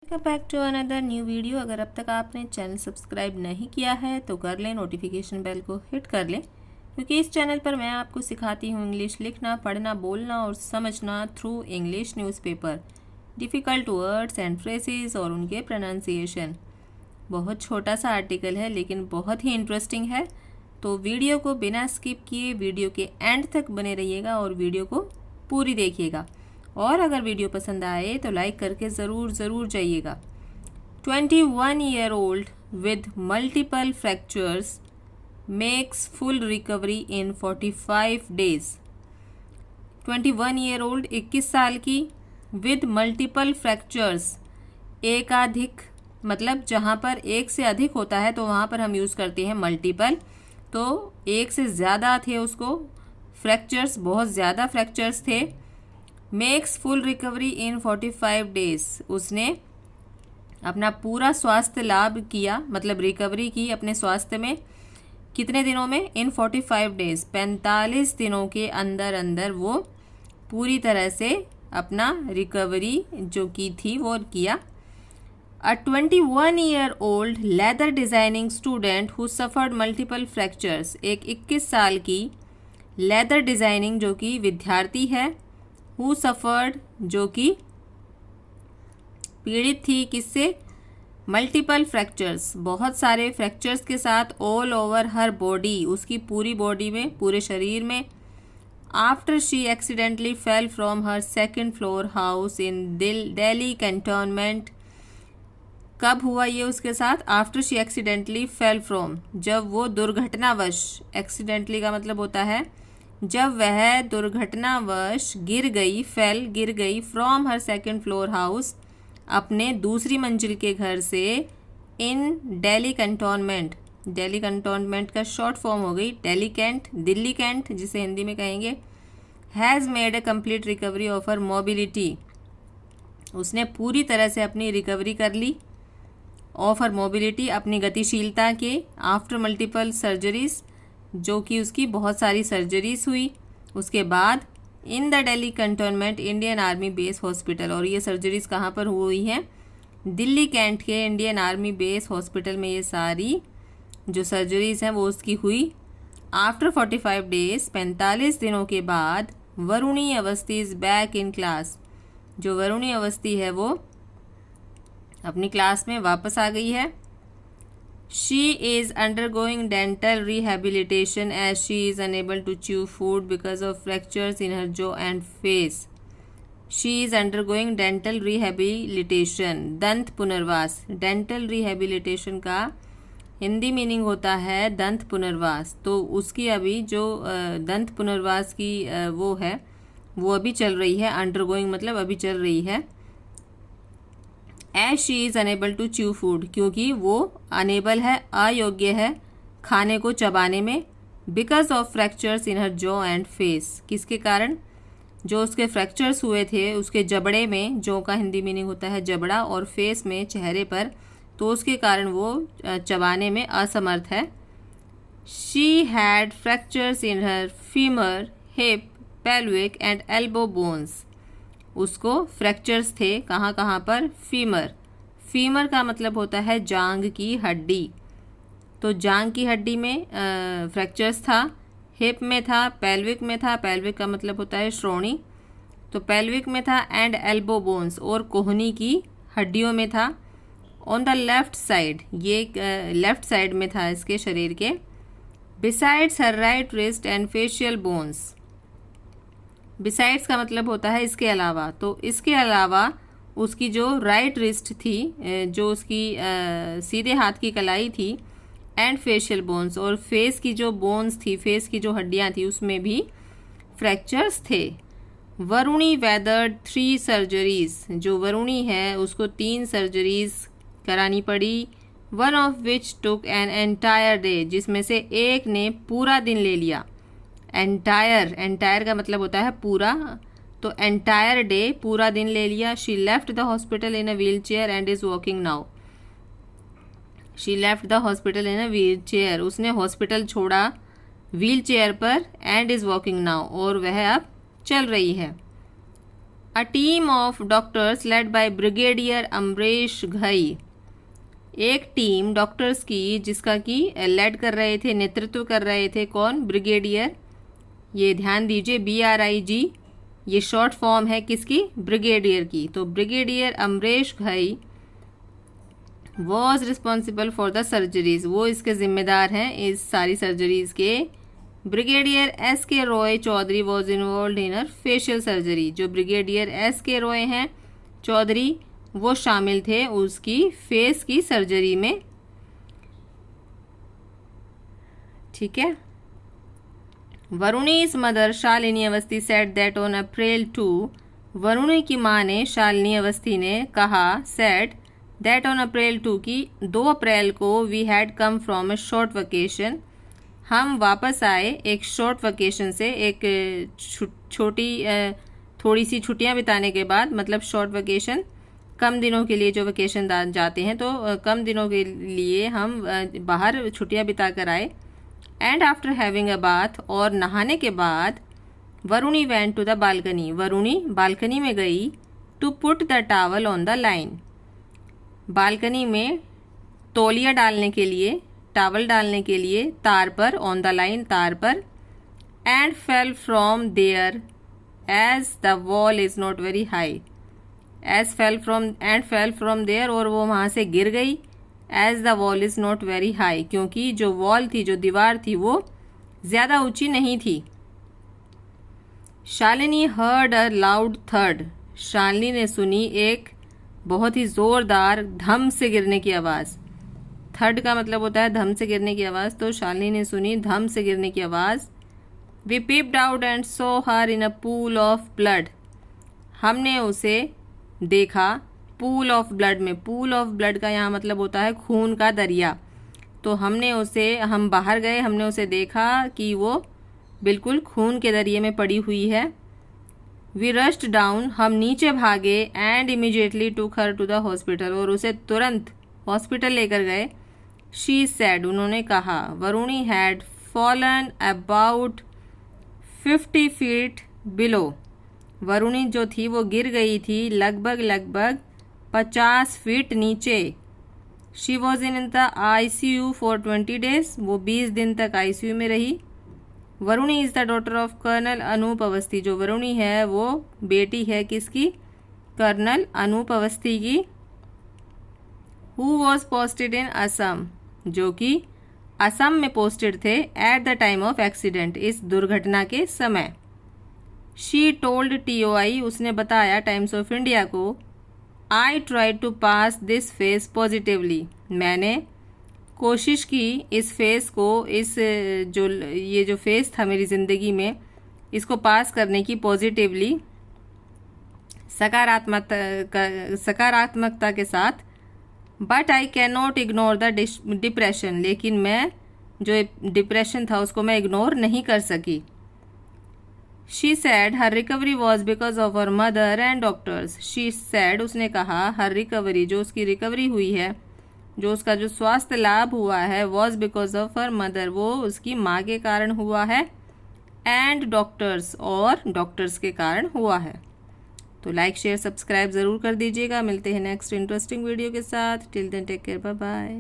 Welcome back to another new video. अगर अब तक आपने चैनल सब्सक्राइब नहीं किया है तो कर लें, नोटिफिकेशन बेल को हिट कर लें, क्योंकि इस चैनल पर मैं आपको सिखाती हूँ इंग्लिश लिखना, पढ़ना, बोलना और समझना through English newspaper, difficult words and phrases और उनके प्रोनाउंसिएशन। बहुत छोटा सा आर्टिकल है लेकिन बहुत ही इंटरेस्टिंग है, तो वीडियो को बिना स्किप किए वीडियो के एंड तक बने रहिएगा और वीडियो को पूरी देखिएगा। और अगर वीडियो पसंद आए तो लाइक करके ज़रूर जाइएगा। 21-year-old with multiple fractures makes full recovery in 45 days। 21-year-old 21 साल की with multiple fractures, एकाधिक मतलब जहाँ पर एक से अधिक होता है तो वहाँ पर हम यूज़ करते हैं मल्टीपल, तो एक से ज़्यादा थे उसको फ्रैक्चर्स, बहुत ज़्यादा फ्रैक्चर्स थे। Makes full recovery in 45 days, उसने अपना पूरा स्वास्थ्य लाभ किया, मतलब रिकवरी की अपने स्वास्थ्य में कितने दिनों में? इन 45 डेज, 45 दिनों के अंदर अंदर वो पूरी तरह से अपना रिकवरी जो की थी वो किया। अ 21-year-old leather designing student who suffered multiple fractures, एक 21 साल की लेदर डिज़ाइनिंग जो कि विद्यार्थी है, हु सफ़र्ड जो कि पीड़ित थी किससे? मल्टीपल फ्रैक्चर्स, बहुत सारे फ्रैक्चर्स के साथ, ऑल ओवर हर बॉडी, उसकी पूरी बॉडी में, पूरे शरीर में। After she accidentally fell from her second floor house in Delhi cantonment, कब हुआ ये उसके साथ? After she accidentally fell from, जब वो दुर्घटनावश, एक्सीडेंटली का मतलब होता है जब वह दुर्घटनावश गिर गई, फेल गिर गई, from her second floor house, अपने दूसरी मंजिल के घर से, इन दिल्ली कैंटोनमेंट, दिल्ली कैंटोनमेंट का शॉर्ट फॉर्म हो गई दिल्ली कैंट, दिल्ली कैंट जिसे हिंदी में कहेंगे। Has made a complete recovery of her mobility, उसने पूरी तरह से अपनी रिकवरी कर ली, ऑफ हर मोबिलिटी, अपनी गतिशीलता के, आफ्टर मल्टीपल सर्जरीज, जो कि उसकी बहुत सारी सर्जरीज हुई उसके बाद, in the Delhi cantonment Indian army base hospital, और ये सर्जरीज कहाँ पर हुई हैं? दिल्ली कैंट के इंडियन आर्मी बेस हॉस्पिटल में ये सारी जो सर्जरीज हैं वो उसकी हुई। आफ्टर 45 डेज, 45 दिनों के बाद, Varuni Awasthi is back in class, जो वरुणी अवस्थी है वो अपनी क्लास में वापस आ गई है। She is undergoing dental rehabilitation as she is unable to chew food because of fractures in her jaw and face. She is undergoing dental rehabilitation, दंत पुनर्वास। dental rehabilitation का हिंदी मीनिंग होता है दंत पुनर्वास, तो उसकी अभी जो दंत पुनर्वास की वो है वो अभी चल रही है। undergoing मतलब अभी चल रही है। As she is unable to chew food, क्योंकि वो अनेबल है, अयोग्य है खाने को चबाने में। Because of fractures in her jaw and face, किसके कारण? जो उसके फ्रैक्चर्स हुए थे उसके जबड़े में, जॉ का हिंदी मीनिंग होता है जबड़ा, और फेस में, चेहरे पर, तो उसके कारण वो चबाने में असमर्थ है। She had fractures in her femur, hip, pelvic and elbow bones, उसको फ्रैक्चर्स थे कहाँ कहाँ पर? फीमर, फीमर का मतलब होता है जांग की हड्डी, तो जांग की हड्डी में फ्रैक्चर्स था, हिप में था, पेल्विक में था, पेल्विक का मतलब होता है श्रोणी, तो पेल्विक में था, एंड एल्बो बोन्स, और कोहनी की हड्डियों में था। ऑन द लेफ्ट साइड, ये लेफ्ट साइड में था इसके शरीर के। Besides her right wrist and facial bones, besides का मतलब होता है इसके अलावा, तो इसके अलावा उसकी जो राइट रिस्ट थी, जो उसकी सीधे हाथ की कलाई थी, एंड फेशियल बोन्स, और फेस की जो बोन्स थी, फेस की जो हड्डियां थी उसमें भी फ्रैक्चर्स थे। वरुणी वेदर्ड 3 सर्जरीज, जो वरुणी है उसको 3 सर्जरीज करानी पड़ी। One of which took an entire day, जिसमें से एक ने पूरा दिन ले लिया। एंटायर, एंटायर का मतलब होता है पूरा, तो एंटायर डे, पूरा दिन ले लिया। She left the hospital in a wheel chair and is walking now, she left the hospital in a wheel chair, उसने हॉस्पिटल छोड़ा व्हील चेयर पर, एंड इज़ वॉकिंग नाउ, और वह अब चल रही है। A team of doctors led by brigadier Amresh Ghai, एक टीम डॉक्टर्स की जिसका कि लेड कर रहे थे, नेतृत्व कर रहे थे कौन? ब्रिगेडियर। ये ध्यान दीजिए BRIG ये शॉर्ट फॉर्म है किसकी? ब्रिगेडियर की। तो brigadier Amresh Ghai was responsible for the surgeries, वो इसके जिम्मेदार हैं इस सारी सर्जरीज के। Brigadier SK Roy Chaudhary was involved in a facial surgery, जो ब्रिगेडियर SK रॉय हैं चौधरी वो शामिल थे उसकी फेस की सर्जरी में। ठीक है। Varuni's mother Shalini Awasthi said that on April 2, Varuni की माँ ने, शालिनी अवस्थी ने कहा, सेड दैट ऑन April 2 की 2 अप्रैल को we had come from a short vacation, हम वापस आए एक शॉर्ट वेकेशन से, एक छोटी थोड़ी सी छुट्टियां बिताने के बाद, मतलब शॉर्ट वेकेशन कम दिनों के लिए जो वेकेशन जाते हैं, तो कम दिनों के लिए हम बाहर छुट्टियां बिता कर आए। And after having a bath, और नहाने के बाद, Varuni went to the balcony, Varuni balcony में गई, to put the towel on the line, balcony में तौलिया डालने के लिए, टावल डालने के लिए, तार पर, ऑन द लाइन तार पर। And fell from there as the wall is not very high, as fell from there, और वो वहाँ से गिर गई। As the wall is not very high, क्योंकि जो वॉल थी, जो दीवार थी, वो ज़्यादा ऊंची नहीं थी। Shalini heard a loud third, Shalini ने सुनी एक बहुत ही ज़ोरदार धम से गिरने की आवाज़। थर्ड का मतलब होता है धम से गिरने की आवाज़, तो शालिनी ने सुनी धम से गिरने की आवाज़। We peeped out and saw her in a pool of blood, हमने उसे देखा पूल ऑफ ब्लड में, पूल ऑफ ब्लड का यहाँ मतलब होता है खून का दरिया, तो हम बाहर गए, हमने उसे देखा कि वो बिल्कुल खून के दरिए में पड़ी हुई है। वी रश्ड डाउन, हम नीचे भागे, एंड इमीडिएटली टूक हर टू द हॉस्पिटल, और उसे तुरंत हॉस्पिटल लेकर गए। शी सेड, उन्होंने कहा, Varuni had fallen about 50 feet below, Varuni जो थी वो गिर गई थी लगभग 50 फीट नीचे। She was in the ICU for 20 days, वो 20 दिन तक ICU में रही। Varuni is the daughter of colonel Anoop Awasthi, जो वरुणी है वो बेटी है किसकी? कर्नल अनूप अवस्थी की। Who was posted in Assam, जो कि असम में पोस्टेड थे at the time of accident, इस दुर्घटना के समय। शी टोल्ड TOI, उसने बताया टाइम्स ऑफ इंडिया को, I try to pass this phase positively, मैंने कोशिश की इस फेस को, ये जो फेस था मेरी ज़िंदगी में, इसको पास करने की पॉजिटिवली, सकारात्मकता के साथ। But I can not ignore the depression, लेकिन मैं जो डिप्रेशन था उसको मैं इग्नोर नहीं कर सकी। She said her recovery was because of her mother and doctors, she said, उसने कहा, हर रिकवरी, जो उसकी रिकवरी हुई है, जो उसका जो स्वास्थ्य लाभ हुआ है, was because of her mother, वो उसकी माँ के कारण हुआ है, एंड डॉक्टर्स, और डॉक्टर्स के कारण हुआ है। तो लाइक शेयर सब्सक्राइब ज़रूर कर दीजिएगा। मिलते हैं नेक्स्ट इंटरेस्टिंग वीडियो के साथ। Till then take care, bye bye.